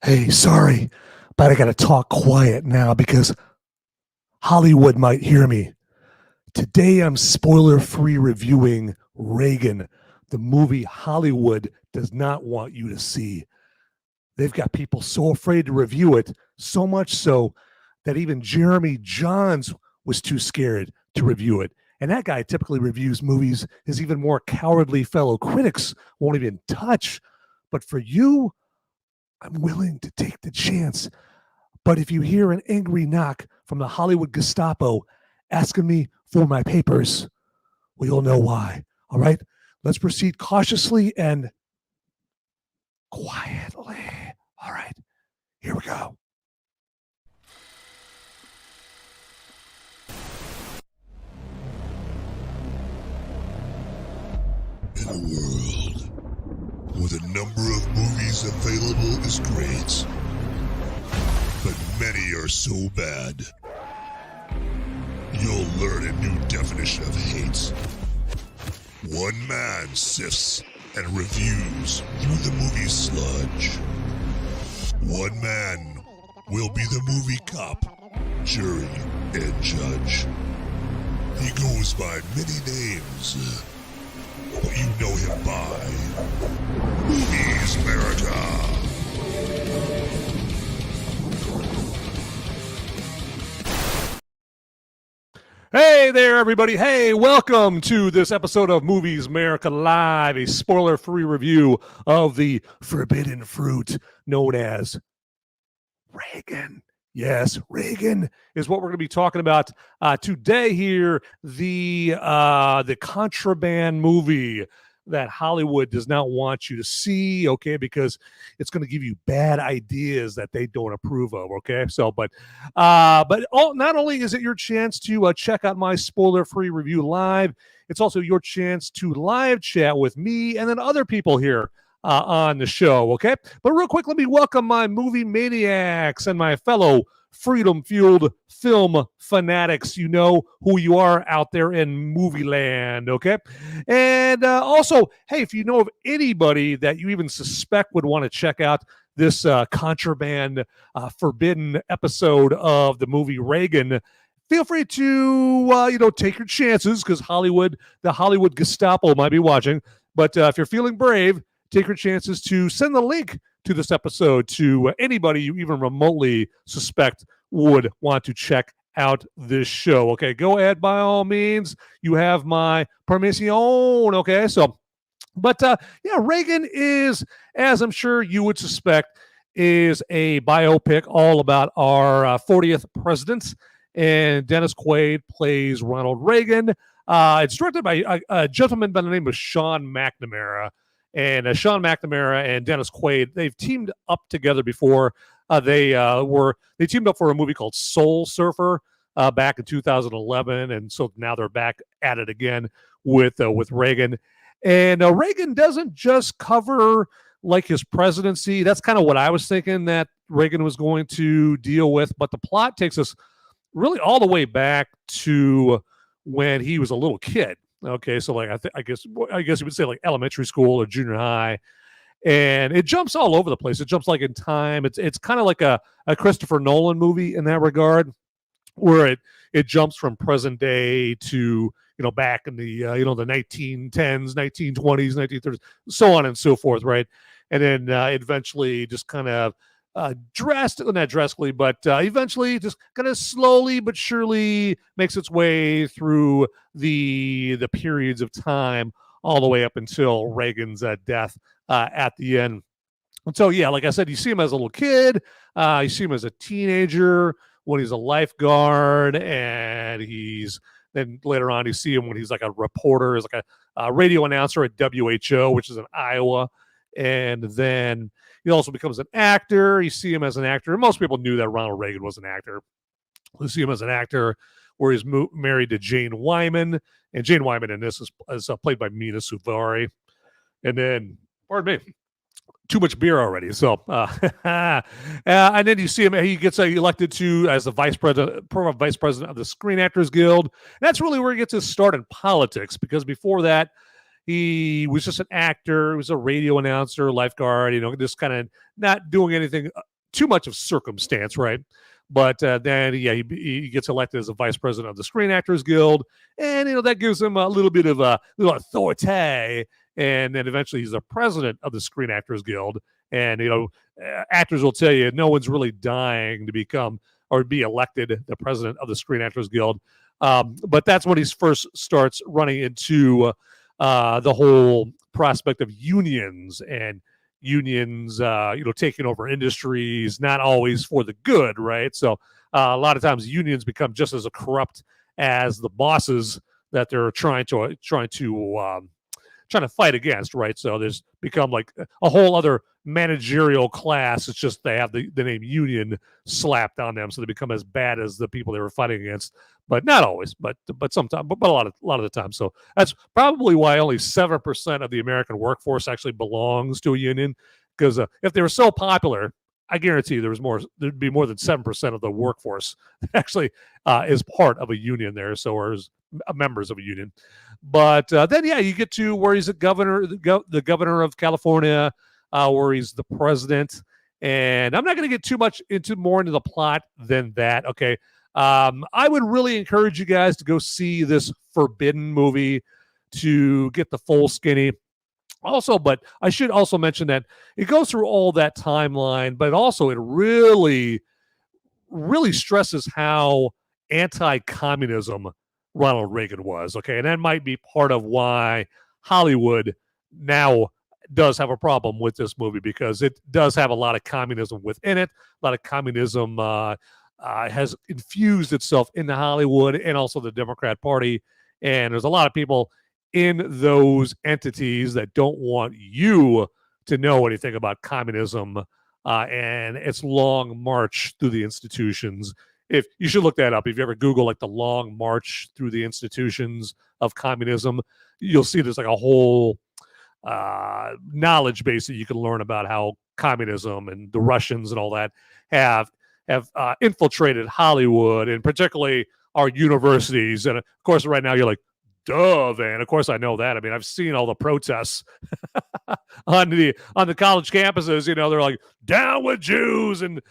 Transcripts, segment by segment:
Hey, sorry, but I gotta talk quiet now because Hollywood might hear me. Today I'm spoiler free reviewing Reagan, the movie Hollywood does not want you to see. They've got people so afraid to review it, so much so that even Jeremy Johns was too scared to review it. And that guy typically reviews movies his even more cowardly fellow critics won't even touch. But for you, I'm willing to take the chance. But if you hear an angry knock from the Hollywood Gestapo asking me for my papers, well, you'll know why. All right, let's proceed cautiously and quietly. All right, here we go. In a world where the number of movies available is great, but many are so bad, you'll learn a new definition of hate. One man sifts and reviews through the movie sludge. One man will be the movie cop, jury, and judge. He goes by many names, but you know him by Movies Merica. Hey there, everybody. Hey, welcome to this episode of Movies America Live, a spoiler-free review of the forbidden fruit known as Reagan. Yes, Reagan is what we're going to be talking about today here. The contraband movie that Hollywood does not want you to see, okay, because it's going to give you bad ideas that they don't approve of, okay. So, but not only is it your chance to check out my spoiler-free review live, it's also your chance to live chat with me and then other people here on the show, okay? But real quick, let me welcome my movie maniacs and my fellow freedom-fueled film fanatics. You know who you are out there in movie land, okay? And also, hey, if you know of anybody that you even suspect would want to check out this contraband forbidden episode of the movie Reagan, feel free to take your chances, because the Hollywood Gestapo might be watching. But if you're feeling brave, take your chances to send the link to this episode to anybody you even remotely suspect would want to check out this show. Okay, go ahead by all means. You have my permission. Okay, so, but Reagan is, as I'm sure you would suspect, is a biopic all about our 40th president, and Dennis Quaid plays Ronald Reagan. It's directed by a gentleman by the name of Sean McNamara. And Sean McNamara and Dennis Quaid, they've teamed up together before. They teamed up for a movie called Soul Surfer back in 2011, and so now they're back at it again with Reagan. And Reagan doesn't just cover like his presidency. That's kind of what I was thinking that Reagan was going to deal with, but the plot takes us really all the way back to when he was a little kid. Okay, so like I guess you would say like elementary school or junior high, and it jumps all over the place. It jumps like in time. It's kind of like a Christopher Nolan movie in that regard, where it jumps from present day to back in the the 1910s, 1920s, 1930s, so on and so forth, right? And then eventually just kind of not drastically, but eventually just kind of slowly but surely makes its way through the periods of time all the way up until Reagan's death at the end. And so, yeah, like I said, you see him as a little kid, you see him as a teenager when he's a lifeguard, and then later on you see him when he's like a reporter, is like a radio announcer at WHO, which is in Iowa. And then he also becomes an actor. You see him as an actor. And most people knew that Ronald Reagan was an actor. You see him as an actor where he's married to Jane Wyman. And Jane Wyman in this is played by Mena Suvari. And then, pardon me, too much beer already. So, and then you see him, he gets elected as the vice president of the Screen Actors Guild. And that's really where he gets his start in politics, because before that, he was just an actor. He was a radio announcer, lifeguard, just kind of not doing anything too much of circumstance, right? But then, yeah, he gets elected as a vice president of the Screen Actors Guild, and that gives him a little bit of a little authority. And then eventually, he's the president of the Screen Actors Guild. And actors will tell you no one's really dying to become or be elected the president of the Screen Actors Guild. But that's when he first starts running into the whole prospect of unions and unions, taking over industries, not always for the good, right? So a lot of times unions become just as corrupt as the bosses that they're trying to fight against, right? So there's become like a whole other managerial class. It's just they have the name union slapped on them, so they become as bad as the people they were fighting against. But not always, but sometimes, but a lot of the time. So that's probably why only 7% of the American workforce actually belongs to a union. Because if they were so popular, I guarantee you there'd be more than 7% of the workforce that actually is part of a union there. So or is members of a union. But then, yeah, you get to where he's a governor, the governor of California, where he's the president. And I'm not going to get too much more into the plot than that. Okay. I would really encourage you guys to go see this Forbidden movie to get the full skinny. Also, but I should also mention that it goes through all that timeline, but also it really, really stresses how anti-communism Ronald Reagan was. Okay. And that might be part of why Hollywood now does have a problem with this movie, because it does have a lot of communism within it. A lot of communism has infused itself into Hollywood and also the Democrat Party. And there's a lot of people in those entities that don't want you to know anything about communism and its long march through the institutions. If you should look that up. If you ever Google like the long march through the institutions of communism, you'll see there's like a whole knowledge base that you can learn about how communism and the Russians and all that have infiltrated Hollywood, and particularly our universities. And of course, right now you're like, duh, Van. Of course I know that. I mean, I've seen all the protests on the college campuses. They're like, down with Jews and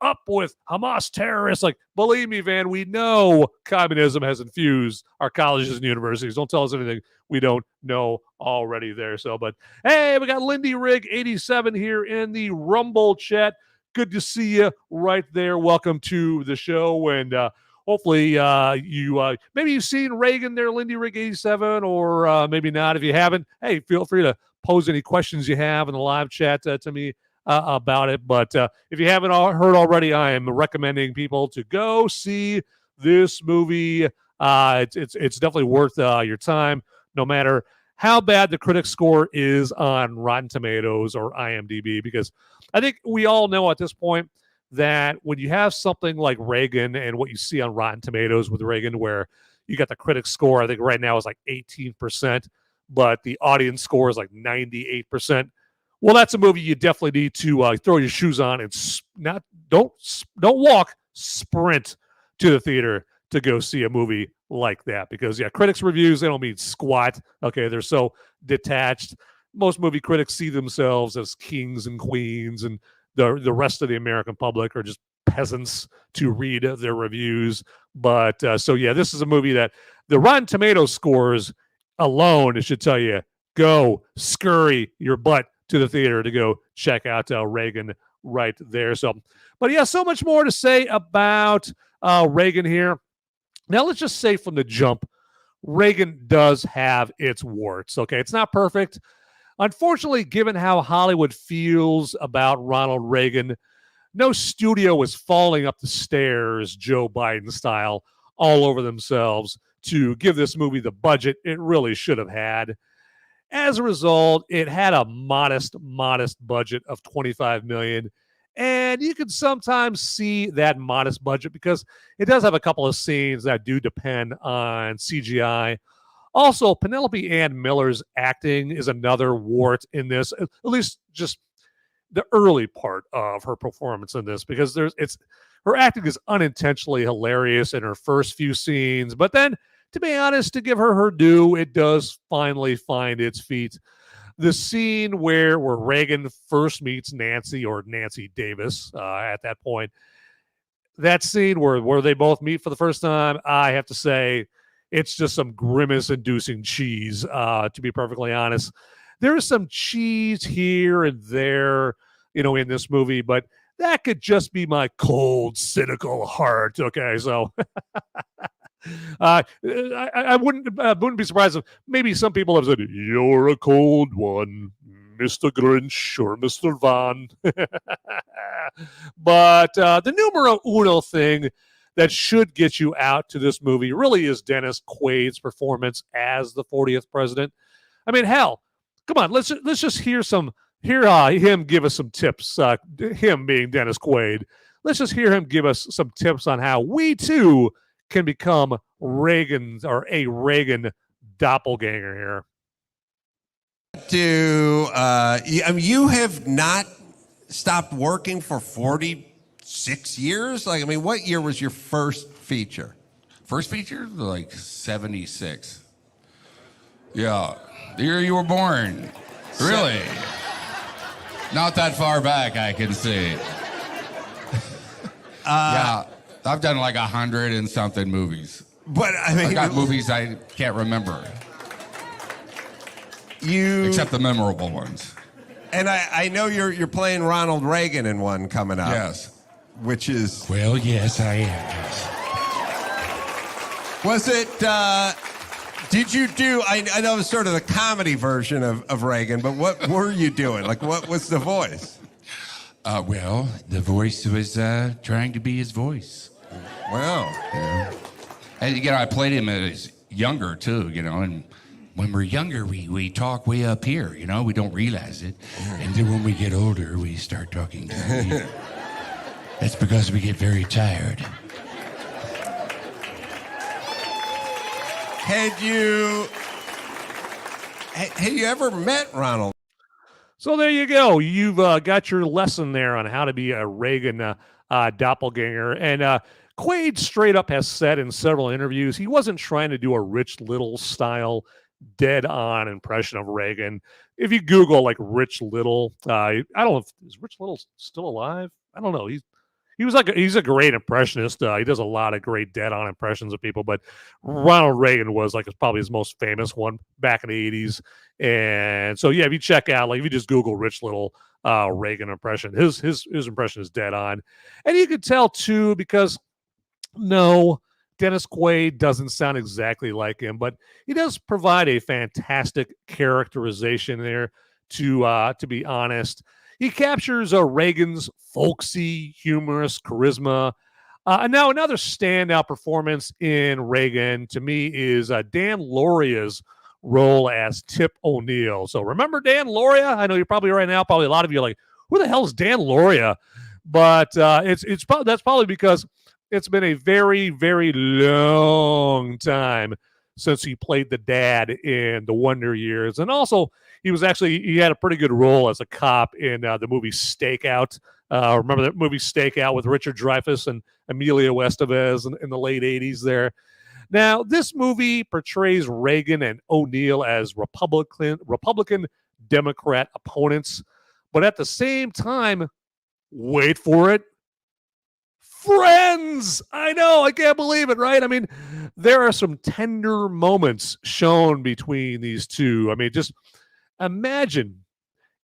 up with Hamas terrorists. Like, believe me, Van, we know communism has infused our colleges and universities. Don't tell us anything we don't know already there. So, but hey, we got Lindy Rig 87 here in the Rumble chat. Good to see you right there. Welcome to the show. And hopefully maybe you've seen Reagan there, Lindy Rig 87, or maybe not. If you haven't, hey, feel free to pose any questions you have in the live chat to me about it. But if you haven't heard already, I am recommending people to go see this movie. It's definitely worth your time, no matter how bad the critic score is on Rotten Tomatoes or IMDb, because I think we all know at this point that when you have something like Reagan and what you see on Rotten Tomatoes with Reagan, where you got the critic score, I think right now is like 18%, but the audience score is like 98%. Well, that's a movie you definitely need to throw your shoes on and don't walk, sprint to the theater to go see a movie like that. Because yeah, critics' reviews, they don't mean squat. Okay, they're so detached. Most movie critics see themselves as kings and queens, and the rest of the American public are just peasants to read their reviews. But so yeah, this is a movie that the Rotten Tomatoes scores alone, it should tell you, go scurry your butt to the theater to go check out Reagan right there. So, but yeah, so much more to say about Reagan here. Now, let's just say from the jump, Reagan does have its warts. Okay, it's not perfect. Unfortunately, given how Hollywood feels about Ronald Reagan, no studio was falling up the stairs, Joe Biden style, all over themselves to give this movie the budget it really should have had. As a result, it had a modest budget of $25 million. And you can sometimes see that modest budget because it does have a couple of scenes that do depend on CGI. Also, Penelope Ann Miller's acting is another wart in this, at least just the early part of her performance in this, because her acting is unintentionally hilarious in her first few scenes. But then, to be honest, to give her due, it does finally find its feet. the scene where Reagan first meets Nancy, or Nancy Davis at that point, that scene where they both meet for the first time, I have to say, it's just some grimace-inducing cheese, to be perfectly honest. There's some cheese here and there, in this movie, but that could just be my cold, cynical heart. Okay, so I wouldn't be surprised if maybe some people have said, "You're a cold one, Mr. Grinch or Mr. Von." But the numero uno thing that should get you out to this movie really is Dennis Quaid's performance as the 40th president. I mean, hell, come on, let's just hear him give us some tips. Him being Dennis Quaid, let's just hear him give us some tips on how we too can become Reagan or a Reagan doppelganger here. You have not stopped working for 46 years? What year was your first feature? First feature? Like 76. Yeah. The year you were born. Really? Not that far back, I can see. Yeah. I've done like 100 and something movies. But I've got movies I can't remember. Except the memorable ones. And I know you're playing Ronald Reagan in one coming up. Yes. Which is... Well, yes, I am. Yes. Was it... did you do... I know it was sort of the comedy version of Reagan, but what were you doing? What was the voice? Well, the voice was trying to be his voice. Wow. Yeah. And, I played him as younger, too, and... When we're younger, we talk way up here, we don't realize it. And then when we get older, we start talking down here. That's because we get very tired. Had you ever met Ronald? So there you go. You've got your lesson there on how to be a Reagan doppelganger. And Quaid straight up has said in several interviews he wasn't trying to do a Rich Little style dead-on impression of Reagan. If you Google Rich Little, I don't know if is Rich Little still alive. I don't know. He's a great impressionist. He does a lot of great dead-on impressions of people. But Ronald Reagan was probably his most famous one back in the 80s. And so if you check out if you just Google Rich Little Reagan impression, his impression is dead on, and you could tell too because Dennis Quaid doesn't sound exactly like him, but he does provide a fantastic characterization there, to be honest. He captures Reagan's folksy, humorous charisma. And now another standout performance in Reagan, to me, is Dan Lauria's role as Tip O'Neill. So remember Dan Lauria? I know you're probably right now, probably a lot of you are like, who the hell is Dan Lauria? But that's probably because it's been a very, very long time since he played the dad in the Wonder Years. And also, he had a pretty good role as a cop in the movie Stakeout. Remember that movie Stakeout with Richard Dreyfuss and Emilio Estevez in the late 80s there. Now, this movie portrays Reagan and O'Neill as Republican Democrat opponents. But at the same time, wait for it, friends. I know, I can't believe it, right? I mean, there are some tender moments shown between these two. I mean, just imagine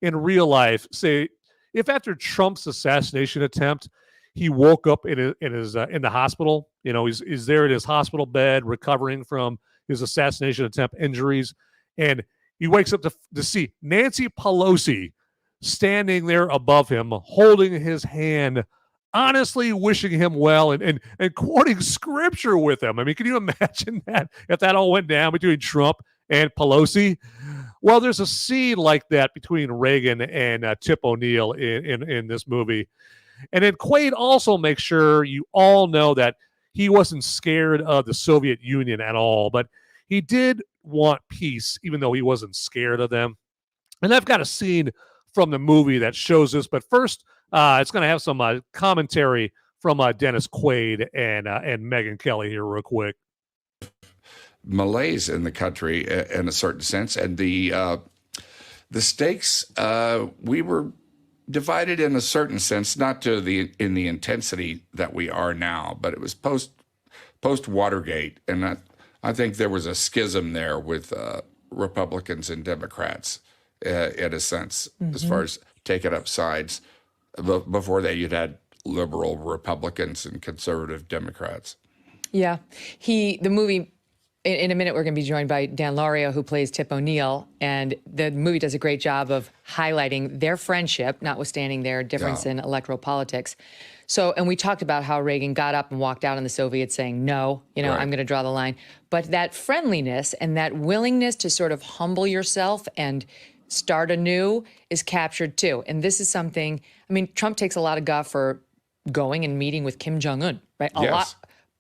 in real life, say, if after Trump's assassination attempt, he woke up in the hospital, he's there in his hospital bed recovering from his assassination attempt injuries, and he wakes up to see Nancy Pelosi standing there above him, holding his hand, honestly wishing him well and quoting scripture with him. I mean, can you imagine that if that all went down between Trump and Pelosi? Well, there's a scene like that between Reagan and Tip O'Neill in this movie. And then Quaid also makes sure you all know that he wasn't scared of the Soviet Union at all, but he did want peace, even though he wasn't scared of them. And I've got a scene from the movie that shows this, but first, it's going to have some commentary from Dennis Quaid and Megyn Kelly here real quick. Malaise in the country in a certain sense, and the The stakes, we were divided in a certain sense, not in the intensity that we are now, but it was post Watergate, and I think there was a schism there with Republicans and Democrats, in a sense, as far as taking up sides. Before that, you'd had liberal Republicans and conservative Democrats. Yeah, the movie. In a minute, we're going to be joined by Dan Lauria, who plays Tip O'Neill, and the movie does a great job of highlighting their friendship, notwithstanding their difference in electoral politics. So, and we talked about how Reagan got up and walked out on the Soviets saying, no, I'm going to draw the line. But that friendliness and that willingness to sort of humble yourself and start anew is captured too. And this is something, I mean, Trump takes a lot of guff for going and meeting with Kim Jong-un, right? A lot.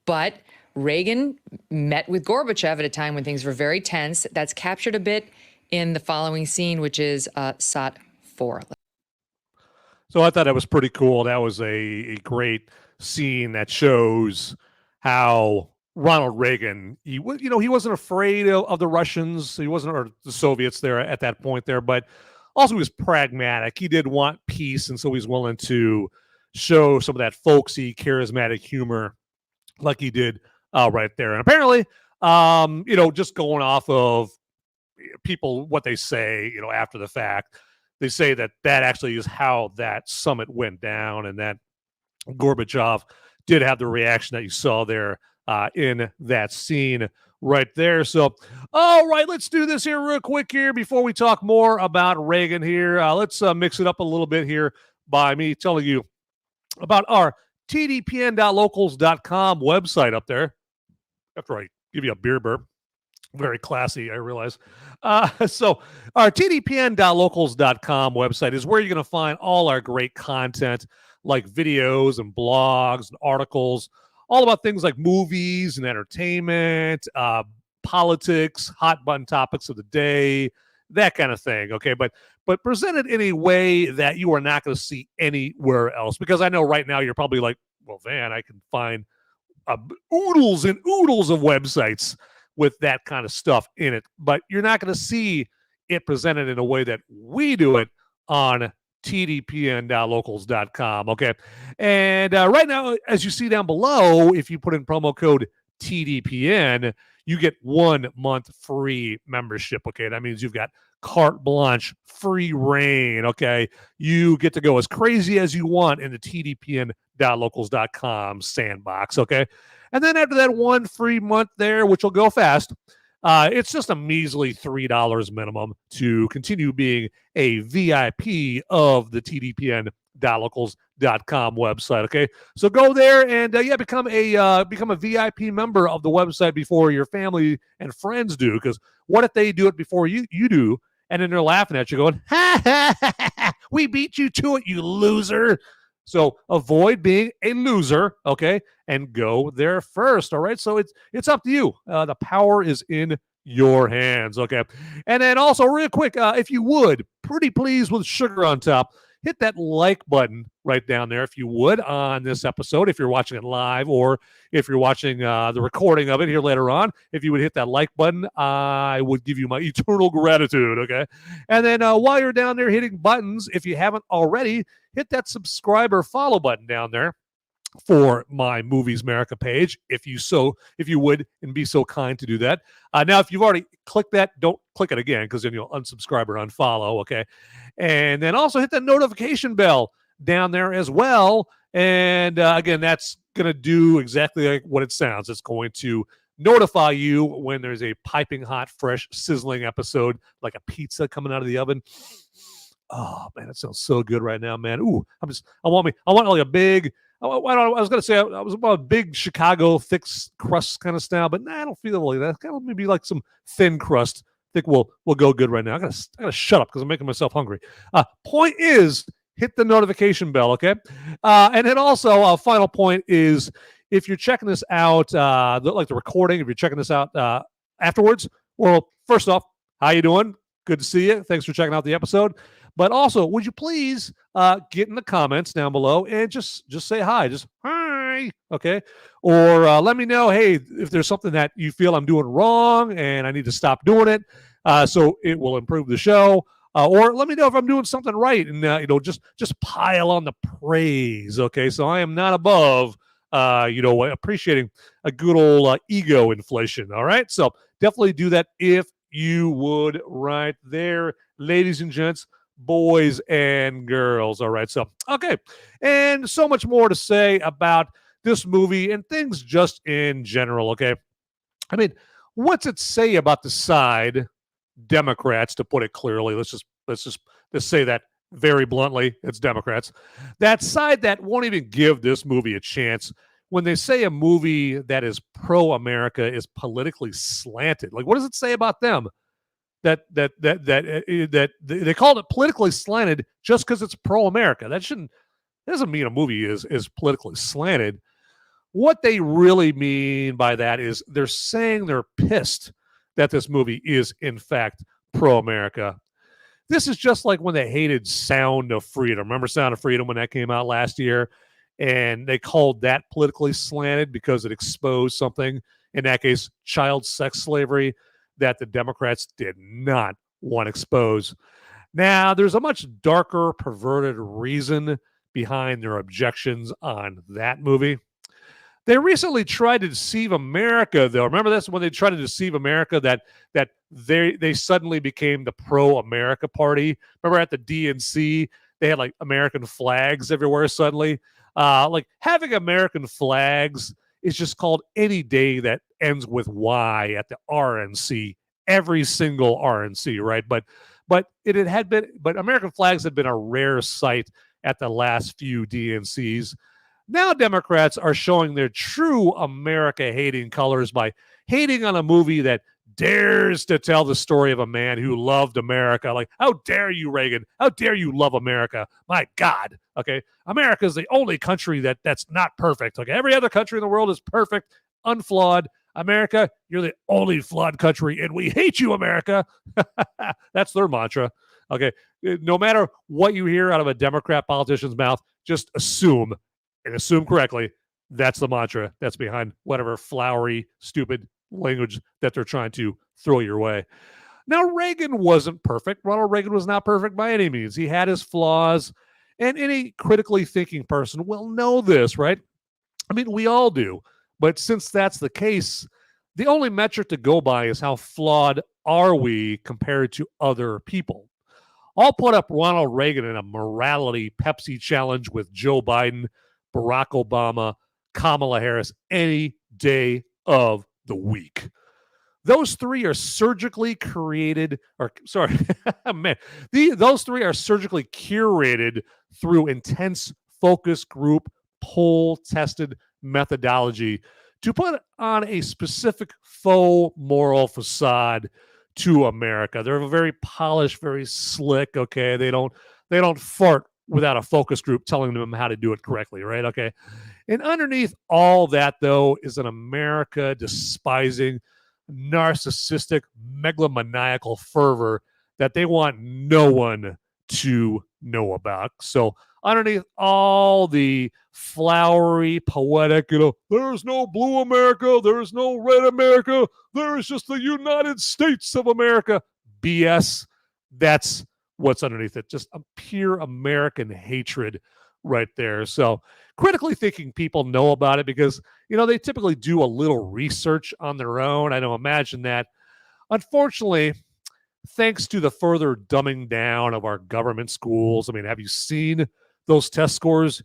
But Reagan met with Gorbachev at a time when things were very tense. That's captured a bit in the following scene, which is SOT 4. So I thought that was pretty cool. That was a great scene that shows how Ronald Reagan, he wasn't afraid of the Russians. He wasn't, or the Soviets there at that point there, but also he was pragmatic. He did want peace, and so he's willing to show some of that folksy, charismatic humor like he did right there. And apparently, just going off of people, what they say, after the fact, they say that actually is how that summit went down, and that Gorbachev did have the reaction that you saw there in that scene right there. So, all right, let's do this here real quick here before we talk more about Reagan here. Let's mix it up a little bit here by me telling you about our tdpn.locals.com website up there. After I give you a beer burp. Very classy, I realize. So our tdpn.locals.com website is where you're going to find all our great content, like videos and blogs and articles, all about things like movies and entertainment, politics, hot button topics of the day, that kind of thing. Okay, but presented in a way that you are not going to see anywhere else. Because I know right now you're probably like, well, Van, I can find oodles and oodles of websites with that kind of stuff in it, but you're not going to see it presented in a way that we do it on tdpn.locals.com. Okay. And right now, as you see down below, if you put in promo code TDPN, you get 1 month free membership. Okay. That means you've got carte blanche, free reign. Okay. You get to go as crazy as you want in the tdpn.locals.com sandbox. Okay. And then after that 1 free month there, which will go fast, it's just a measly $3 minimum to continue being a VIP of the tdpn.locals.com website. Okay, so go there and become a VIP member of the website before your family and friends do. Because what if they do it before you do, and then they're laughing at you, going, "Ha ha ha ha! We beat you to it, you loser." So avoid being a loser, okay, and go there first, all right? So it's up to you. The power is in your hands, okay? And then also real quick, if you would, pretty please with sugar on top, hit that like button right down there if you would on this episode, if you're watching it live or if you're watching the recording of it here later on. If you would hit that like button, I would give you my eternal gratitude, okay? And then while you're down there hitting buttons, if you haven't already, hit that subscribe or follow button down there for my Movies Merica page, if you would, and be so kind to do that. Now, if you've already clicked that, don't click it again, because then you'll unsubscribe or unfollow, okay? And then also hit that notification bell down there as well. And again, that's going to do exactly like what it sounds. It's going to notify you when there's a piping hot, fresh, sizzling episode, like a pizza coming out of the oven. Oh man, it sounds so good right now, man. Ooh, I want like a big. I was gonna say I was about a big Chicago thick crust kind of style, but I don't feel like that. Kind of maybe like some thin crust. I think we'll go good right now. I gotta shut up because I'm making myself hungry. Point is, hit the notification bell, okay? And then also, final point is, if you're checking this out, like the recording, if you're checking this out afterwards, well, first off, how you doing? Good to see you. Thanks for checking out the episode. But also, would you please get in the comments down below and just say hi, just hi, okay? Or let me know, hey, if there's something that you feel I'm doing wrong and I need to stop doing it, so it will improve the show. or let me know if I'm doing something right, and just pile on the praise. Okay, so I am not above appreciating a good old ego inflation. All right, so definitely do that if you would, right there, ladies and gents, boys and girls. All right, so okay, and so much more to say about this movie and things just in general. Okay, I mean, what's it say about the side Democrats, to put it clearly? Let's say that very bluntly. It's Democrats. That side that won't even give this movie a chance when they say a movie that is pro-America is politically slanted. Like, what does it say about them? That they called it politically slanted just because it's pro-America. That doesn't mean a movie is politically slanted. What they really mean by that is they're saying they're pissed that this movie is, in fact, pro-America. This is just like when they hated Sound of Freedom. Remember Sound of Freedom when that came out last year? And they called that politically slanted because it exposed something, in that case, child sex slavery, that the Democrats did not want exposed. Now, there's a much darker, perverted reason behind their objections on that movie. They recently tried to deceive America, though. Remember this, when they tried to deceive America, that they suddenly became the pro-America party. Remember at the DNC, they had like American flags everywhere suddenly. Like having American flags is just called any day that ends with Y at the RNC. Every single RNC, right? But American flags had been a rare sight at the last few DNCs. Now Democrats are showing their true America-hating colors by hating on a movie that dares to tell the story of a man who loved America. Like, how dare you, Reagan? How dare you love America? My God. Okay, America is the only country that's not perfect. Okay, every other country in the world is perfect, unflawed. America, you're the only flawed country, and we hate you, America. That's their mantra. Okay, no matter what you hear out of a Democrat politician's mouth, just assume correctly, that's the mantra that's behind whatever flowery, stupid language that they're trying to throw your way. Now, Reagan wasn't perfect. Ronald Reagan was not perfect by any means. He had his flaws, and any critically thinking person will know this, right? I mean, we all do. But since that's the case, the only metric to go by is how flawed are we compared to other people. I'll put up Ronald Reagan in a morality Pepsi challenge with Joe Biden, Barack Obama, Kamala Harris any day of the week. Those three are surgically created, those three are surgically curated through intense focus group, poll-tested methodology to put on a specific faux moral facade to America. They're very polished, very slick, okay? They don't fart without a focus group telling them how to do it correctly, right? Okay. And underneath all that, though, is an America despising, narcissistic, megalomaniacal fervor that they want no one to know about. So underneath all the flowery, poetic, there's no blue America, there's no red America, there's just the United States of America BS, that's what's underneath it. Just a pure American hatred right there. So critically thinking people know about it because, they typically do a little research on their own. I don't imagine that. Unfortunately, thanks to the further dumbing down of our government schools, I mean, have you seen those test scores?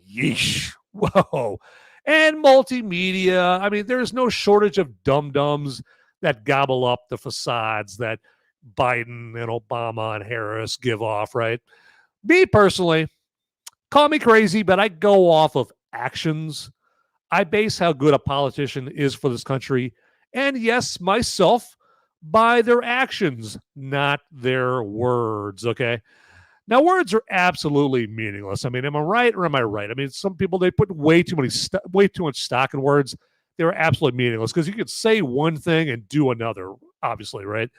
Yeesh. Whoa. And multimedia. I mean, there's no shortage of dum-dums that gobble up the facades that Biden and Obama and Harris give off, right? Me personally, call me crazy, but I go off of actions. I base how good a politician is for this country, and yes, myself, by their actions, not their words, okay? Now, words are absolutely meaningless. I mean, am I right or am I right? I mean, some people, they put way too much stock in words. They're absolutely meaningless because you could say one thing and do another, obviously, right?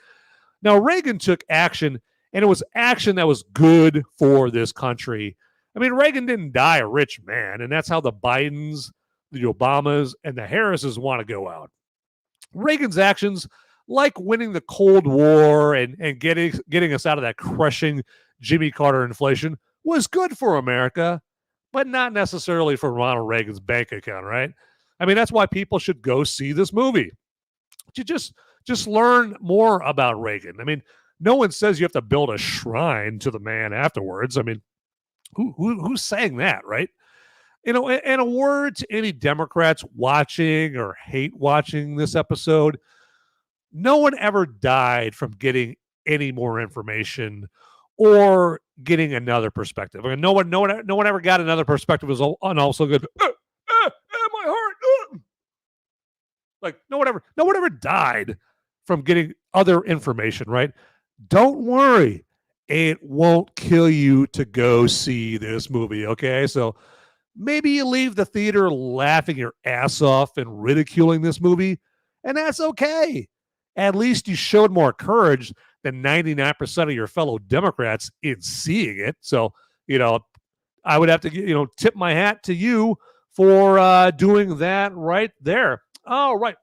Now, Reagan took action, and it was action that was good for this country. I mean, Reagan didn't die a rich man, and that's how the Bidens, the Obamas, and the Harrises want to go out. Reagan's actions like winning the Cold War and getting us out of that crushing Jimmy Carter inflation was good for America, but not necessarily for Ronald Reagan's bank account, right? I mean, that's why people should go see this movie. To just learn more about Reagan. I mean, no one says you have to build a shrine to the man afterwards. I mean, who's saying that, right? You know, and a word to any Democrats watching or hate watching this episode, no one ever died from getting any more information or getting another perspective. I mean, no one ever got another perspective. Was also good. My heart. Like no one ever died from getting other information, right? Don't worry, it won't kill you to go see this movie. Okay, so maybe you leave the theater laughing your ass off and ridiculing this movie, and that's okay. At least you showed more courage than 99% of your fellow Democrats in seeing it. So, I would have to, tip my hat to you for doing that right there. All right.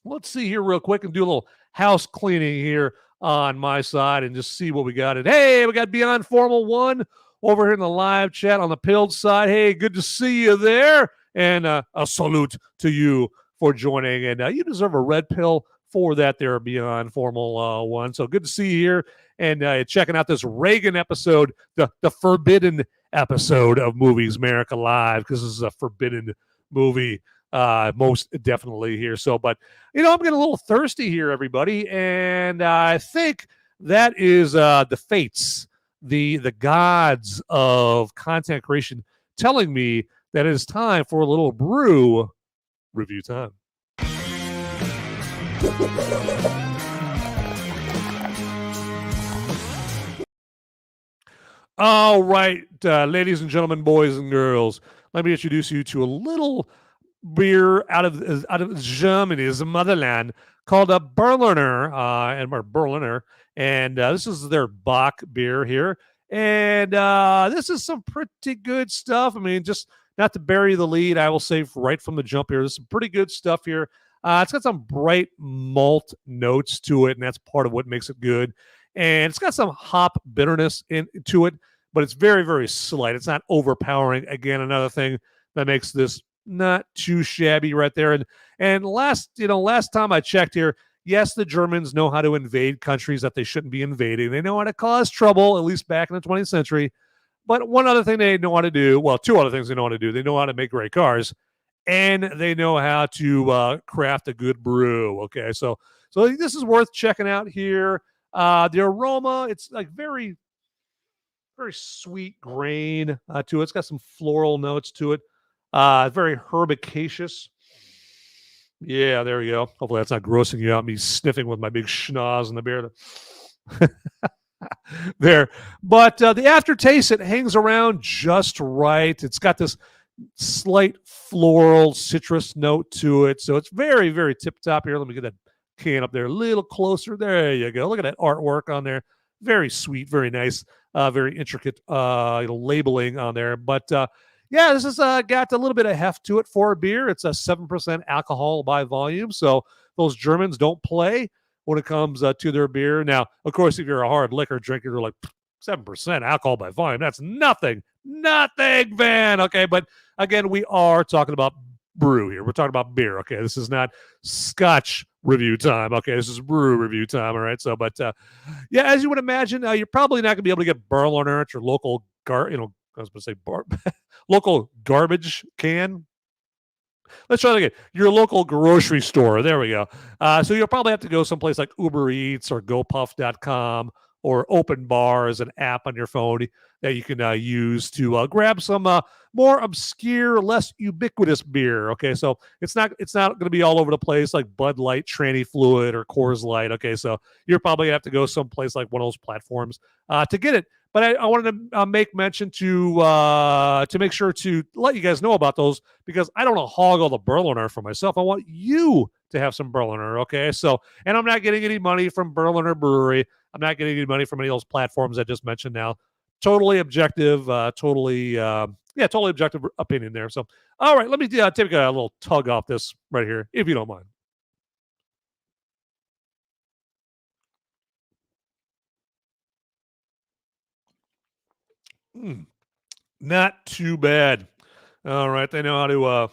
Let's see here real quick and do a little house cleaning here on my side and just see what we got. And hey, we got Beyond Formal 1 over here in the live chat on the Pilled side. Hey, good to see you there. And a salute to you for joining. And you deserve a red pill for that there, Beyond Formal 1. So good to see you here and checking out this Reagan episode, the forbidden episode of Movies America Live, because this is a forbidden movie. Most definitely here. So, but I'm getting a little thirsty here, everybody, and I think that is the fates, the gods of content creation, telling me that it is time for a little brew review time. All right, ladies and gentlemen, boys and girls, let me introduce you to a little beer out of Germany's motherland called a Berliner, and this is their Bach beer here, and this is some pretty good stuff. I mean, just not to bury the lead, I will say right from the jump here, there's some pretty good stuff here. It's got some bright malt notes to it, and that's part of what makes it good. And it's got some hop bitterness into it, but it's very, very slight. It's not overpowering. Again, another thing that makes this not too shabby right there. And last time I checked here, yes, the Germans know how to invade countries that they shouldn't be invading. They know how to cause trouble, at least back in the 20th century. But one other thing they know how to do, well, two other things they know how to do. They know how to make great cars, and they know how to craft a good brew. Okay, so this is worth checking out here. The aroma, it's like very, very sweet grain to it. It's got some floral notes to it. Very herbaceous. Yeah, there we go. Hopefully that's not grossing you out, me sniffing with my big schnoz in the beer. There. But the aftertaste, it hangs around just right. It's got this slight floral citrus note to it. So it's very, very tip-top here. Let me get that can up there a little closer. There you go. Look at that artwork on there. Very sweet, very nice, very intricate labeling on there. But yeah, this has got a little bit of heft to it for a beer. It's a 7% alcohol by volume. So those Germans don't play when it comes to their beer. Now, of course, if you're a hard liquor drinker, you're like, 7% alcohol by volume. That's nothing, Van. Okay, but again, we are talking about brew here. We're talking about beer. Okay, this is not Scotch review time. Okay, this is brew review time. All right. So, but yeah, as you would imagine, you're probably not going to be able to get Berliner at your local I was going to say local garbage can. Let's try that again. Your local grocery store. There we go. So you'll probably have to go someplace like Uber Eats or GoPuff.com or Open Bar as an app on your phone that you can use to grab some more obscure, less ubiquitous beer. Okay, so it's not going to be all over the place like Bud Light, Tranny Fluid, or Coors Light. Okay, so you're probably going to have to go someplace like one of those platforms to get it. But I wanted to make mention to make sure to let you guys know about those, because I don't want to hog all the Berliner for myself. I want you to have some Berliner, okay? So, and I'm not getting any money from Berliner Brewery. I'm not getting any money from any of those platforms I just mentioned now. Totally objective, totally objective opinion there. So, all right, let me take a little tug off this right here, if you don't mind. Not too bad. All right, they know how to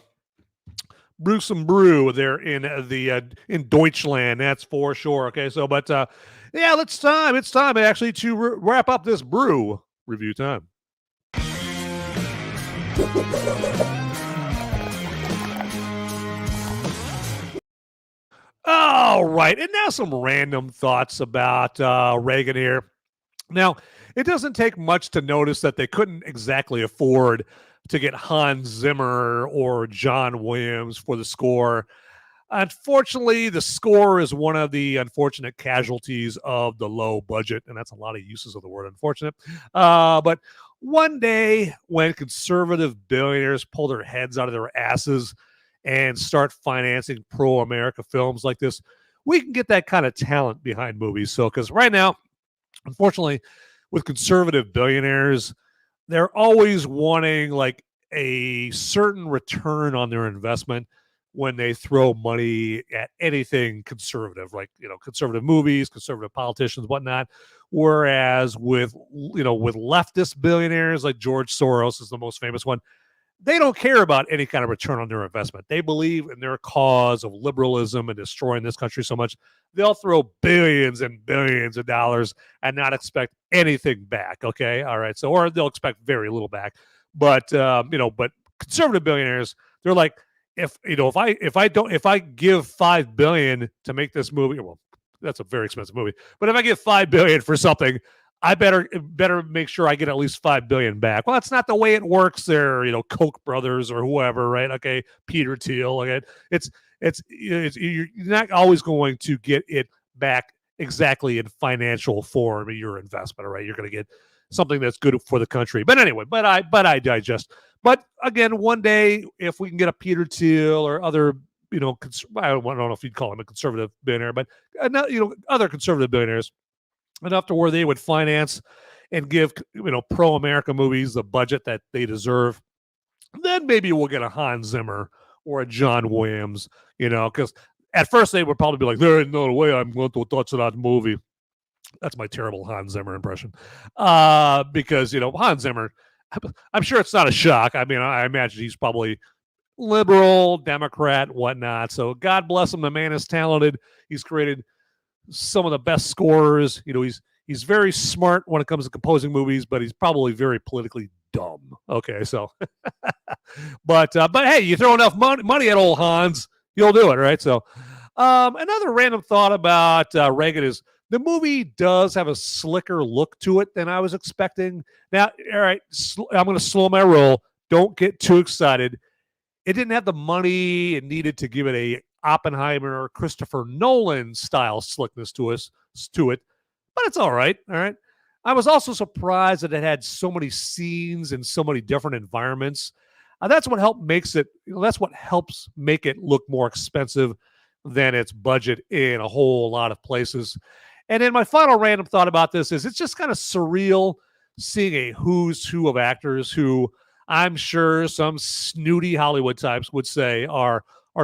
brew some brew there in Deutschland. That's for sure. Okay, so but yeah, it's time actually to wrap up this brew review time. All right, and now some random thoughts about Reagan here. Now, it doesn't take much to notice that they couldn't exactly afford to get Hans Zimmer or John Williams for the score. Unfortunately, the score is one of the unfortunate casualties of the low budget, and that's a lot of uses of the word unfortunate. But one day, when conservative billionaires pull their heads out of their asses and start financing pro-America films like this, we can get that kind of talent behind movies. So, because right now, unfortunately, with conservative billionaires, they're always wanting like a certain return on their investment when they throw money at anything conservative, like, conservative movies, conservative politicians, whatnot. Whereas with leftist billionaires like George Soros is the most famous one, they don't care about any kind of return on their investment. They believe in their cause of liberalism and destroying this country so much, they'll throw billions and billions of dollars and not expect anything back. Okay. All right. So, or they'll expect very little back. But, but conservative billionaires, they're like, if I give $5 billion to make this movie, well, that's a very expensive movie, but if I give $5 billion for something, I better make sure I get at least $5 billion back. Well, that's not the way it works there, Koch brothers or whoever, right? Okay, Peter Thiel. Okay, it's you're not always going to get it back exactly in financial form of your investment, right? You're going to get something that's good for the country. But anyway, but I digest. But again, one day, if we can get a Peter Thiel or other, I don't know if you'd call him a conservative billionaire, but other conservative billionaires, enough to where they would finance and give pro-America movies the budget that they deserve, then maybe we'll get a Hans Zimmer or a John Williams, because at first they would probably be like, there ain't no way I'm going to touch that movie. That's my terrible Hans Zimmer impression. Because, Hans Zimmer, I'm sure it's not a shock. I mean, I imagine he's probably liberal, Democrat, whatnot. So God bless him. The man is talented. He's created some of the best scorers. He's very smart when it comes to composing movies, but he's probably very politically dumb. Okay, so but hey, you throw enough money at old Hans, you'll do it, right? So another random thought about Reagan is the movie does have a slicker look to it than I was expecting. Now, all right, I'm going to slow my roll. Don't get too excited. It didn't have the money it needed to give it a Oppenheimer or Christopher Nolan style slickness to it, but it's all right. All right. I was also surprised that it had so many scenes and so many different environments. That's what helps make it look more expensive than its budget in a whole lot of places. And then my final random thought about this is it's just kind of surreal seeing a who's who of actors who I'm sure some snooty Hollywood types would say are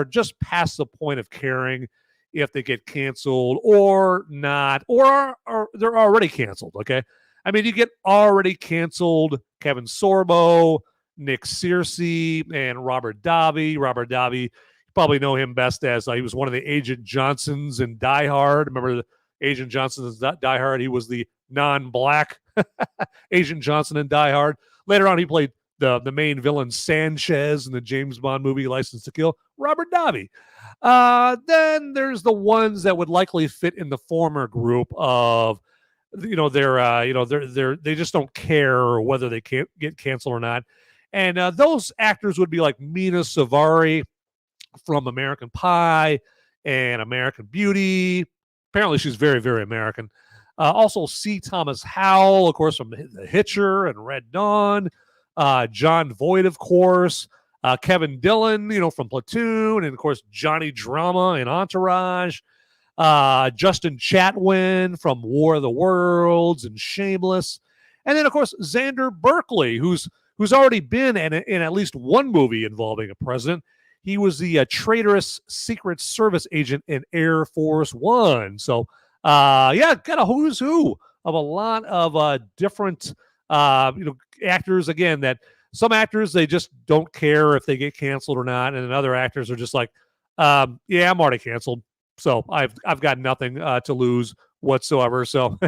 just past the point of caring if they get canceled or not, or they're already canceled, okay? I mean, you get already canceled Kevin Sorbo, Nick Searcy, and Robert Davi. Robert Davi, you probably know him best as he was one of the Agent Johnsons in Die Hard. Remember the Agent Johnson in Die Hard? He was the non-black Agent Johnson in Die Hard. Later on, he played the main villain Sanchez in the James Bond movie License to Kill, Robert Davi. Then there's the ones that would likely fit in the former group of, they just don't care whether they can't get canceled or not. And those actors would be like Mena Suvari from American Pie and American Beauty. Apparently she's very, very American. Also C. Thomas Howell, of course, from The Hitcher and Red Dawn. Jon Voight, of course, Kevin Dillon, from Platoon, and of course Johnny Drama in Entourage, Justin Chatwin from War of the Worlds and Shameless, and then of course Xander Berkeley, who's already been in at least one movie involving a president. He was the traitorous Secret Service agent in Air Force One. So, kind of who's who of a lot of different actors, again, that some actors, they just don't care if they get canceled or not. And then other actors are just like, yeah, I'm already canceled. So I've got nothing to lose whatsoever. So,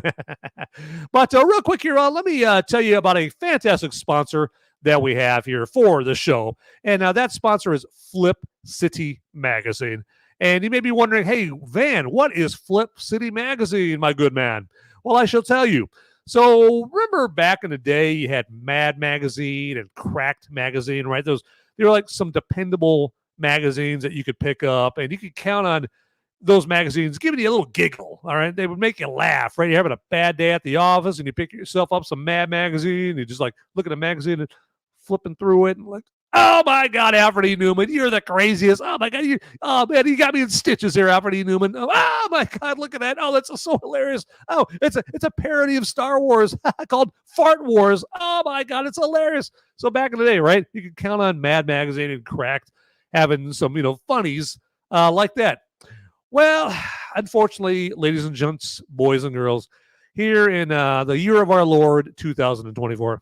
but real quick here, let me tell you about a fantastic sponsor that we have here for the show. And that sponsor is Flip City Magazine. And you may be wondering, hey, Van, what is Flip City Magazine, my good man? Well, I shall tell you. So remember back in the day, you had Mad Magazine and Cracked Magazine, right? They were like some dependable magazines that you could pick up, and you could count on those magazines giving you a little giggle, all right? They would make you laugh, right? You're having a bad day at the office, and you pick yourself up some Mad Magazine, and you just like look at a magazine and flipping through it, and like, oh my God, Alfred E. Newman, you're the craziest. Oh my God, oh man, you got me in stitches here, Alfred E. Newman. Oh my God, look at that. Oh, that's so hilarious. Oh, it's a parody of Star Wars called Fart Wars. Oh my God, it's hilarious. So back in the day, right, you could count on Mad Magazine and Cracked having some, funnies like that. Well, unfortunately, ladies and gents, boys and girls, here in the year of our Lord, 2024,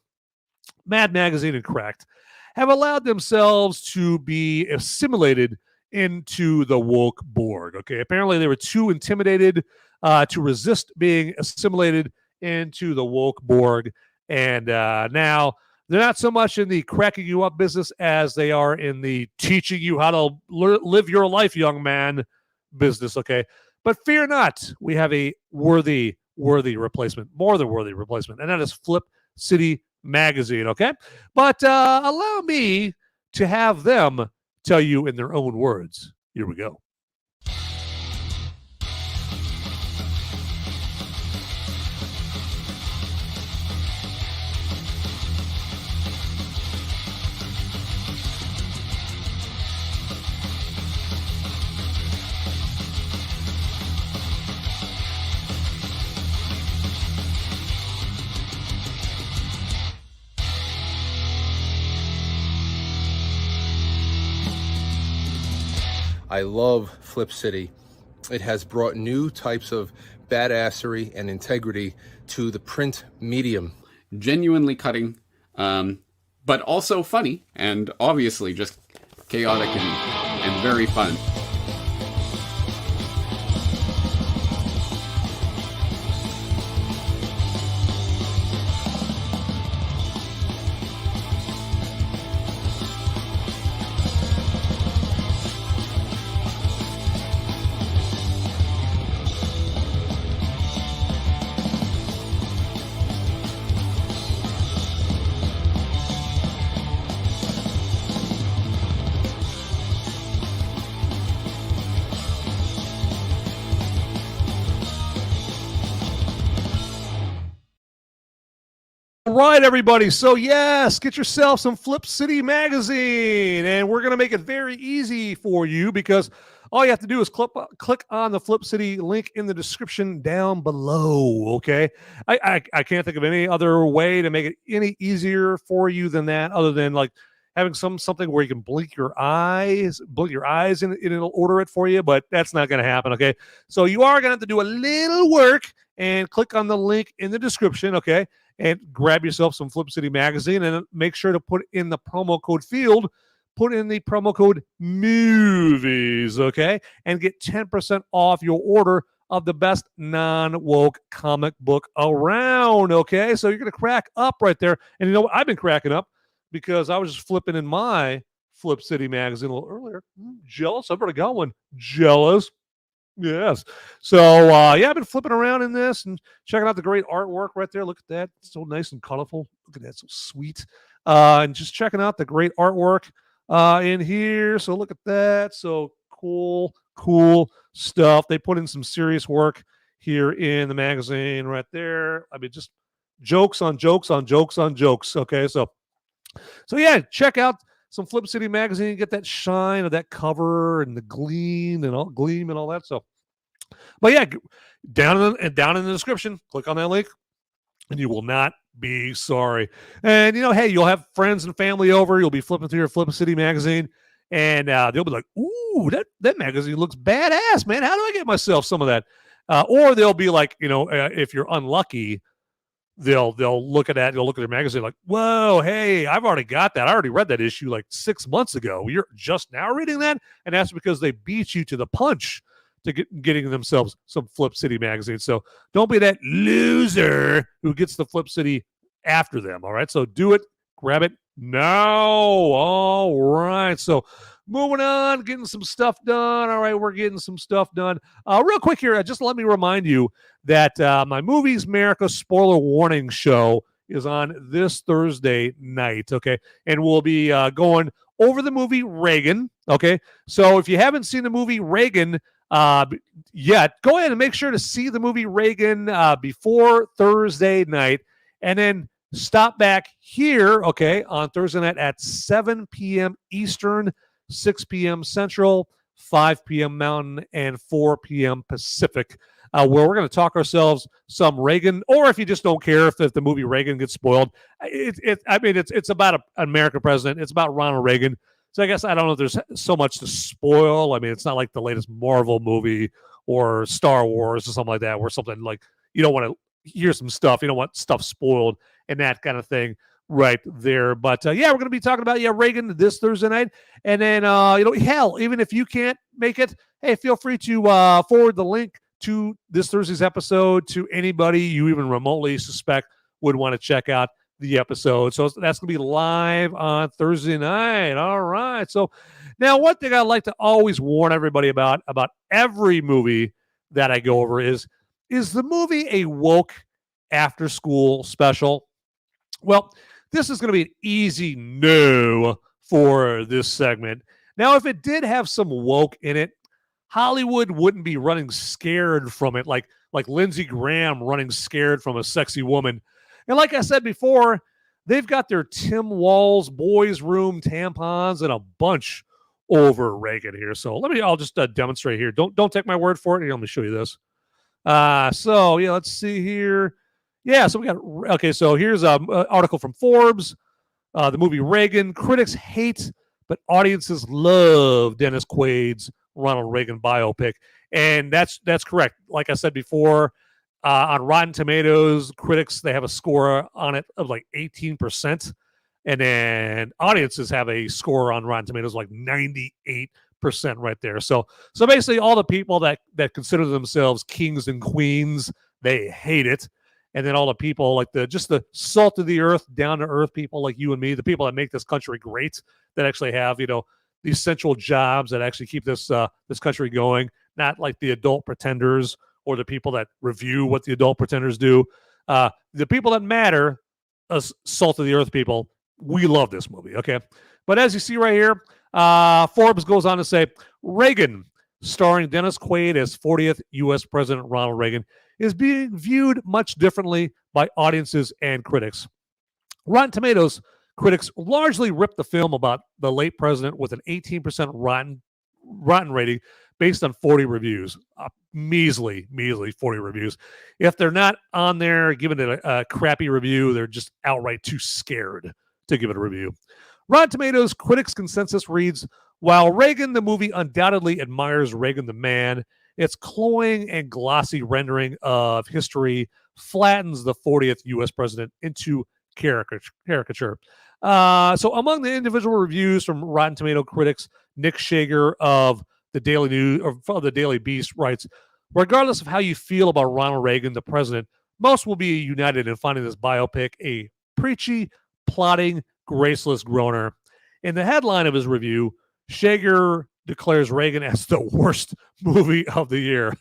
Mad Magazine and Cracked have allowed themselves to be assimilated into the woke Borg. Okay, apparently they were too intimidated to resist being assimilated into the woke Borg, and now they're not so much in the cracking you up business as they are in the teaching you how to live your life, young man, business. Okay, but fear not, we have a worthy replacement, more than worthy replacement, and that is Flip City Magazine. Okay, but allow me to have them tell you in their own words. Here we go. I love Flip City. It has brought new types of badassery and integrity to the print medium. Genuinely cutting, but also funny, and obviously just chaotic and very fun. All right, everybody. So, yes, get yourself some Flip City Magazine, and we're going to make it very easy for you because all you have to do is click on the Flip City link in the description down below, okay? I can't think of any other way to make it any easier for you than that, other than like having something where you can blink your eyes and it'll order it for you, but that's not going to happen, okay? So you are going to have to do a little work and click on the link in the description, okay? And grab yourself some Flip City Magazine and make sure to put in the promo code field, put in the promo code movies, okay? And get 10% off your order of the best non-woke comic book around, okay? So you're going to crack up right there. And you know what? I've been cracking up because I was just flipping in my Flip City Magazine a little earlier. Jealous? I've already got one. Jealous. Yes. So, yeah, I've been flipping around in this and checking out the great artwork right there. Look at that. It's so nice and colorful. Look at that. So sweet. And just checking out the great artwork in here. So look at that. So cool stuff. They put in some serious work here in the magazine right there. I mean, just jokes on jokes on jokes on jokes. Okay. So yeah, check out some Flip City Magazine, get that shine of that cover and the gleam and all that stuff. But yeah, down in the description, click on that link, and you will not be sorry. And hey, you'll have friends and family over. You'll be flipping through your Flip City Magazine, and they'll be like, "Ooh, that magazine looks badass, man. How do I get myself some of that?" Or they'll be like, if you're unlucky, they'll look at that, they'll look at their magazine like, whoa, hey, I've already got that. I already read that issue like 6 months ago. You're just now reading that? And that's because they beat you to the punch to getting themselves some Flip City magazine. So don't be that loser who gets the Flip City after them. All right. So do it. Grab it now. All right. So moving on, getting some stuff done. All right. We're getting some stuff done. Real quick here, just let me remind you that my Movies Merica spoiler warning show is on this Thursday night. Okay. And we'll be going over the movie Reagan. Okay. So if you haven't seen the movie Reagan, yet, go ahead and make sure to see the movie Reagan before Thursday night, and then stop back here, okay, on Thursday night at 7 p.m. Eastern, 6 p.m. Central, 5 p.m. Mountain, and 4 p.m. Pacific, where we're going to talk ourselves some Reagan, or if you just don't care if the movie Reagan gets spoiled, it's about an American president. It's about Ronald Reagan. So I guess I don't know if there's so much to spoil. I mean, it's not like the latest Marvel movie or Star Wars or something like that, where something like you don't want to hear some stuff. You don't want stuff spoiled and that kind of thing right there. But yeah, we're going to be talking about Reagan this Thursday night. And then, hell, even if you can't make it, hey, feel free to forward the link to this Thursday's episode to anybody you even remotely suspect would want to check out the episode. So that's going to be live on Thursday night. All right. So now one thing I like to always warn everybody about every movie that I go over is the movie a woke after school special? Well, this is going to be an easy no for this segment. Now, if it did have some woke in it, Hollywood wouldn't be running scared from it like Lindsey Graham running scared from a sexy woman. And like I said before, they've got their Tim Walz boys room tampons and a bunch over Reagan here. So I'll just demonstrate here. Don't take my word for it. Here, let me show you this. So yeah, let's see here. Yeah, so so here's an article from Forbes. The movie Reagan, critics hate, but audiences love Dennis Quaid's Ronald Reagan biopic. And that's correct. Like I said before, on Rotten Tomatoes, critics, they have a score on it of like 18%. And then audiences have a score on Rotten Tomatoes like 98% right there. So basically all the people that consider themselves kings and queens, they hate it. And then all the people like the salt of the earth, down to earth people like you and me, the people that make this country great, that actually have, these central jobs that actually keep this country going, not like the adult pretenders or the people that review what the adult pretenders do. The people that matter, us salt of the earth people, we love this movie, okay? But as you see right here, Forbes goes on to say, Reagan, starring Dennis Quaid as 40th U.S. President Ronald Reagan, is being viewed much differently by audiences and critics. Rotten Tomatoes critics largely ripped the film about the late president with an 18% rotten rating based on 40 reviews. Measly 40 reviews. If they're not on there giving it a crappy review, they're just outright too scared to give it a review. Rotten Tomatoes critics' consensus reads, while Reagan the movie undoubtedly admires Reagan the man, its cloying and glossy rendering of history flattens the 40th U.S. president into caricature. So among the individual reviews from Rotten Tomato critics, Nick Shager of the Daily News or the Daily Beast writes, regardless of how you feel about Ronald Reagan, the president, most will be united in finding this biopic a preachy, plotting, graceless groaner. In the headline of his review, Shager declares Reagan as the worst movie of the year.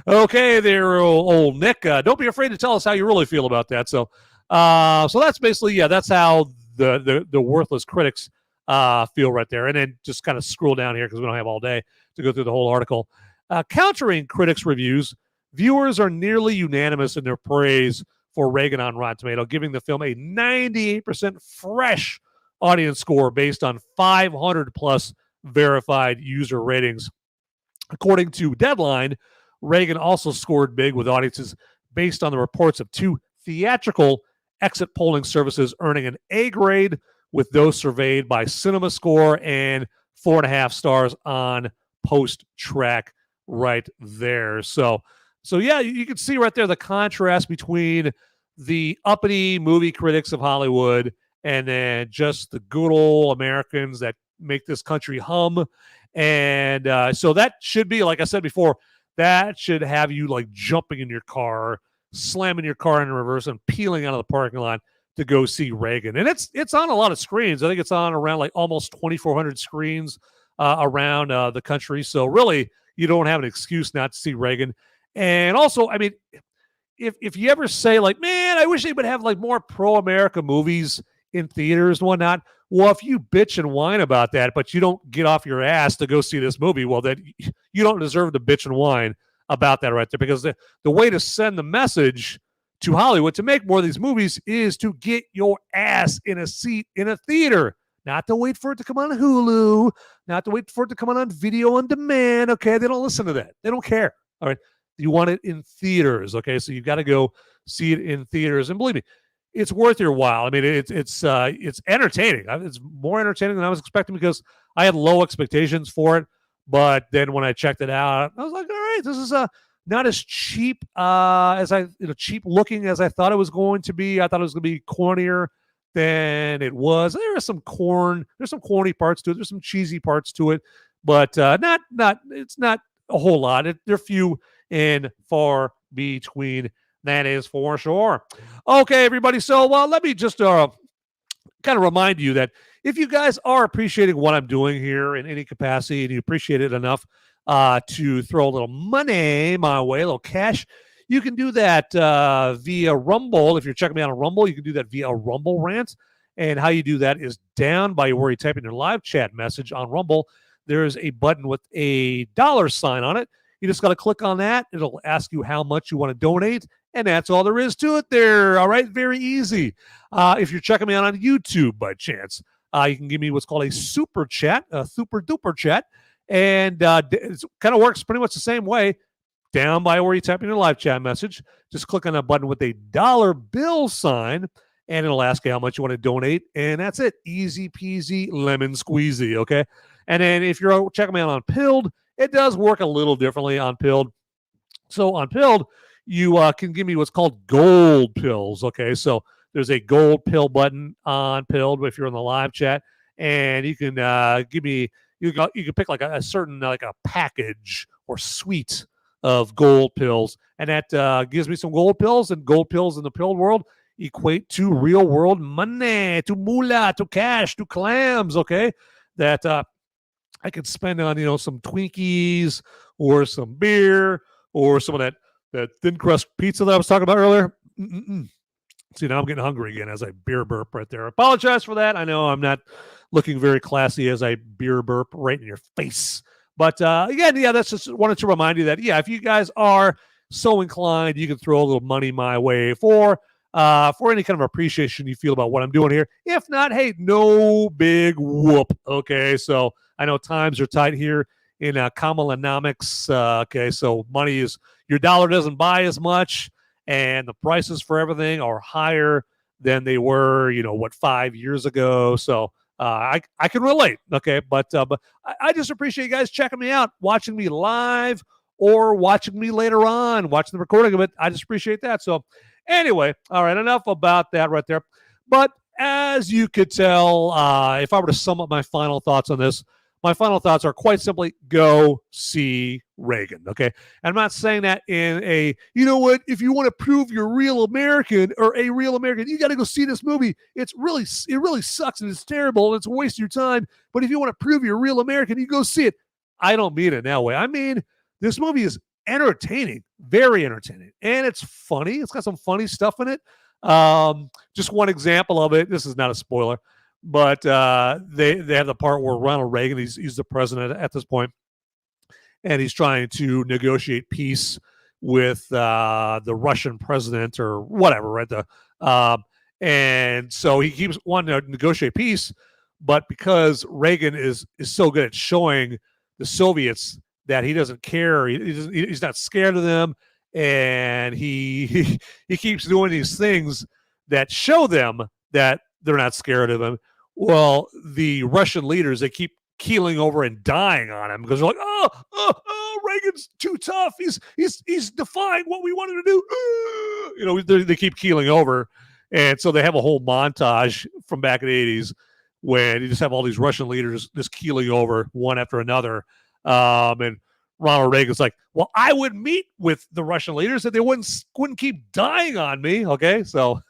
Okay, there, old Nick. Don't be afraid to tell us how you really feel about that. So that's basically, that's how the worthless critics feel right there. And then just kind of scroll down here because we don't have all day to go through the whole article. Countering critics' reviews, viewers are nearly unanimous in their praise for Reagan on Rotten Tomato, giving the film a 98% fresh audience score based on 500 plus verified user ratings. According to Deadline, Reagan also scored big with audiences based on the reports of two theatrical exit polling services earning an A grade, with those surveyed by CinemaScore and 4.5 stars on Post-Track right there. So yeah, you can see right there the contrast between the uppity movie critics of Hollywood, and then just the good old Americans that make this country hum. And so that should be, like I said before, that should have you like jumping in your car, slamming your car in reverse, and peeling out of the parking lot to go see Reagan. And it's on a lot of screens. I think it's on around like almost 2,400 screens around the country. So really, you don't have an excuse not to see Reagan. And also, I mean, if you ever say like, man, I wish they would have like more pro-America movies in theaters and whatnot. Well, if you bitch and whine about that, but you don't get off your ass to go see this movie, well, then you don't deserve to bitch and whine about that right there, because the way to send the message to Hollywood to make more of these movies is to get your ass in a seat in a theater, not to wait for it to come on Hulu, not to wait for it to come on video on demand. Okay, they don't listen to that. They don't care. All right, you want it in theaters. Okay, so you've got to go see it in theaters, and believe me, it's worth your while. I mean, it's entertaining. It's more entertaining than I was expecting, because I had low expectations for it. But then when I checked it out, I was like, all right, this is not as cheap cheap looking as I thought it was going to be. I thought it was going to be cornier than it was. There's some corny parts to it. There's some cheesy parts to it, but it's not a whole lot. They're few and far between. That is for sure. Okay, everybody. So let me just kind of remind you that if you guys are appreciating what I'm doing here in any capacity, and you appreciate it enough to throw a little money my way, a little cash, you can do that via Rumble. If you're checking me out on Rumble, you can do that via Rumble Rant. And how you do that is down by where you type in your live chat message on Rumble. There is a button with a $sign on it. You just got to click on that. It'll ask you how much you want to donate. And that's all there is to it there. All right. Very easy. If you're checking me out on YouTube by chance, you can give me what's called a super chat, a super duper chat. And it kind of works pretty much the same way. Down by where you type in your live chat message, just click on that button with a $bill sign, and it'll ask you how much you want to donate. And that's it. Easy peasy, lemon squeezy. Okay. And then if you're checking me out on Pilled, it does work a little differently on Pilled. So on Pilled, you can give me what's called gold pills. Okay, so there's a gold pill button on Pilled if you're in the live chat, and you can give me, you can pick like a certain like a package or suite of gold pills, and that gives me some gold pills. And gold pills in the Pilled world equate to real world money, to moolah, to cash, to clams. Okay, that I could spend on some Twinkies or some beer or some of that thin crust pizza that I was talking about earlier. See, now I'm getting hungry again as I beer burp right there. I apologize for that. I know I'm not looking very classy as I beer burp right in your face. But again, that's just wanted to remind you that, if you guys are so inclined, you can throw a little money my way for any kind of appreciation you feel about what I'm doing here. If not, hey, no big whoop. Okay, so I know times are tight here in Kamalanomics. Okay, so money is, your dollar doesn't buy as much, and the prices for everything are higher than they were, 5 years ago. So I can relate. Okay, but I just appreciate you guys checking me out, watching me live or watching me later on, watching the recording of it. I just appreciate that. So anyway, all right, enough about that right there. But as you could tell, if I were to sum up my final thoughts on this, my final thoughts are quite simply, go see Reagan, okay? And I'm not saying that in a, if you want to prove you're real American or a real American, you got to go see this movie. It really sucks and it's terrible and it's a waste of your time. But if you want to prove you're a real American, you go see it. I don't mean it in that way. I mean, this movie is entertaining, very entertaining, and it's funny. It's got some funny stuff in it. Just one example of it. This is not a spoiler. But they have the part where Ronald Reagan, he's the president at this point, and he's trying to negotiate peace with the Russian president or whatever, right? And so he keeps wanting to negotiate peace, but because Reagan is so good at showing the Soviets that he doesn't care, he's not scared of them, and he keeps doing these things that show them that they're not scared of him. Well, the Russian leaders, they keep keeling over and dying on him because they're like, oh, oh, Reagan's too tough. He's defying what we want him to do. You know, they keep keeling over. And so they have a whole montage from back in the 80s when you just have all these Russian leaders just keeling over one after another. And Ronald Reagan's like, well, I would meet with the Russian leaders that they wouldn't keep dying on me. Okay, so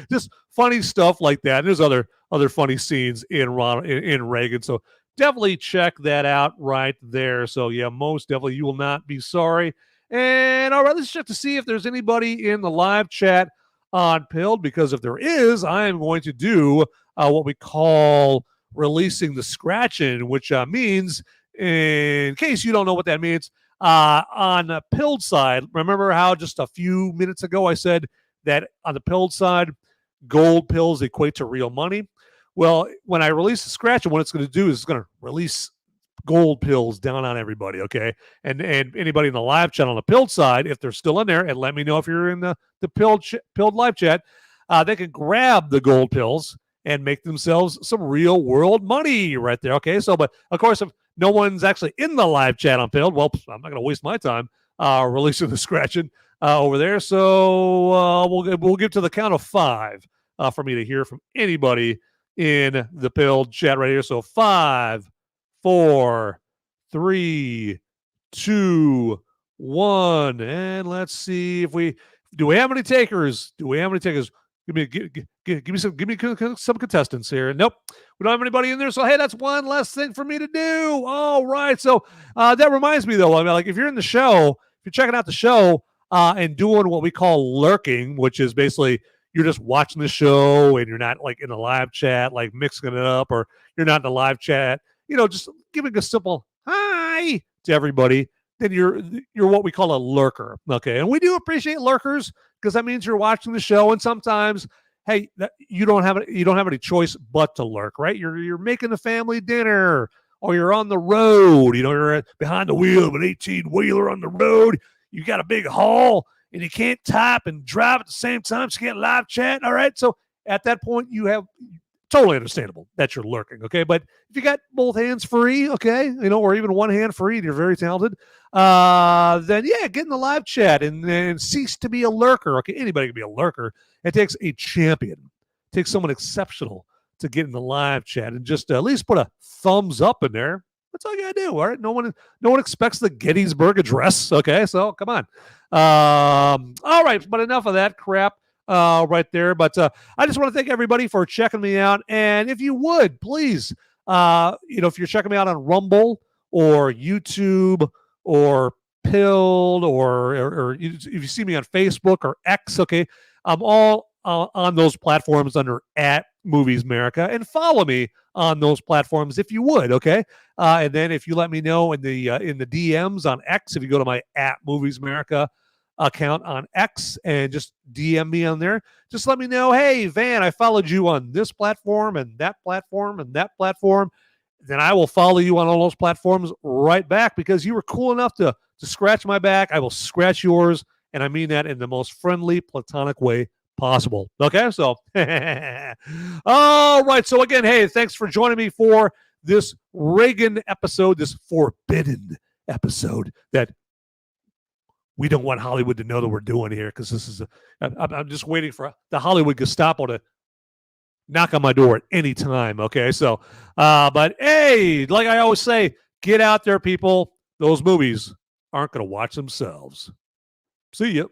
just funny stuff like that. And there's other funny scenes in Reagan. So definitely check that out right there. So yeah, most definitely, you will not be sorry. And all right, let's check to see if there's anybody in the live chat on Pilled, because if there is, I am going to do what we call releasing the scratching, which means, in case you don't know what that means, on the Pilled side, remember how just a few minutes ago I said that on the Pilled side, gold pills equate to real money? Well, when I release the scratching, what it's going to do is it's going to release gold pills down on everybody, okay? And anybody in the live chat on the Pilled side, if they're still in there, and let me know if you're in the Pilled live chat, they can grab the gold pills and make themselves some real world money right there, okay? So, but of course, if no one's actually in the live chat on Pilled, well, I'm not going to waste my time releasing the scratching over there. So we'll give to the count of 5 for me to hear from anybody in the Pilled chat right here. So 5, 4, 3, 2, 1, and let's see if we have any takers. Do we have any takers? Give me some contestants here. Nope, we don't have anybody in there. So hey, that's one less thing for me to do. All right. So that reminds me though. I mean, like if you're in the show, if you're checking out the show and doing what we call lurking, which is basically you're just watching the show and you're not like in a live chat, like mixing it up, or you're not in the live chat, you know, just giving a simple hi to everybody, then you're what we call a lurker. Okay. And we do appreciate lurkers because that means you're watching the show. And sometimes, hey, you don't have any choice but to lurk, right? You're making the family dinner, or you're on the road, you know, you're behind the wheel of an 18-wheeler on the road. You got a big haul and you can't type and drive at the same time, so you can't live chat. All right. So at that point, you have totally understandable that you're lurking. Okay. But if you got both hands free, okay, you know, or even one hand free and you're very talented, then yeah, get in the live chat and cease to be a lurker. Okay. Anybody can be a lurker. It takes a champion, it takes someone exceptional to get in the live chat and just at least put a thumbs up in there. That's all you gotta do. All right. No one expects the Gettysburg Address. Okay. So come on. All right. But enough of that crap right there. But I just want to thank everybody for checking me out. And if you would, please, you know, if you're checking me out on Rumble or YouTube or Pilled or if you see me on Facebook or X, okay, I'm all on those platforms under @MoviesMerica, and follow me on those platforms if you would, okay? And then if you let me know in the DMs on X, if you go to my @MoviesMerica account on X and just DM me on there, just let me know, hey, Van, I followed you on this platform and that platform and that platform. Then I will follow you on all those platforms right back because you were cool enough to scratch my back. I will scratch yours, and I mean that in the most friendly, platonic way possible. Okay, so all right. So again, hey, thanks for joining me for this Reagan episode, this forbidden episode that we don't want Hollywood to know that we're doing here, because this is I'm just waiting for the Hollywood Gestapo to knock on my door at any time. Okay, so but hey, like I always say, get out there, people. Those movies aren't going to watch themselves. See ya.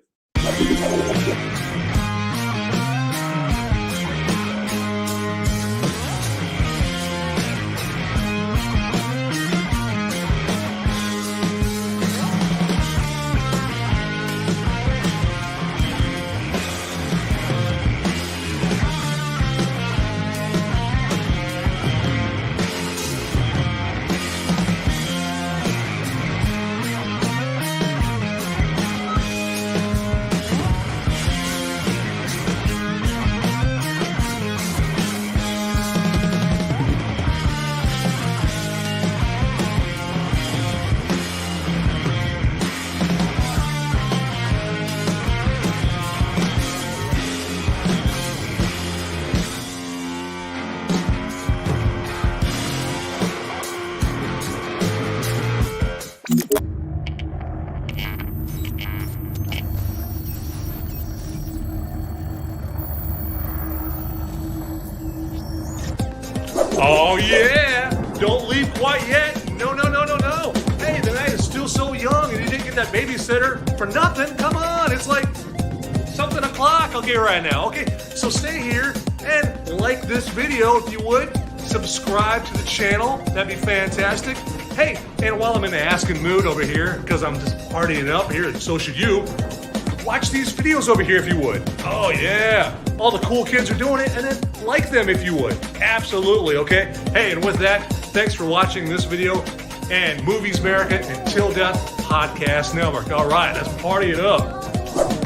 babysitter for nothing. Come on, it's like something o'clock, okay, right now. Okay, so stay here and like this video if you would. Subscribe to the channel, that'd be fantastic. Hey, and while I'm in the asking mood over here, because I'm just partying up here, and so should you, watch these videos over here if you would. Oh yeah, all the cool kids are doing it, and then like them if you would. Absolutely, okay? Hey, and with that, thanks for watching this video, and Movies Merica Until Death Podcast Network. All right, let's party it up.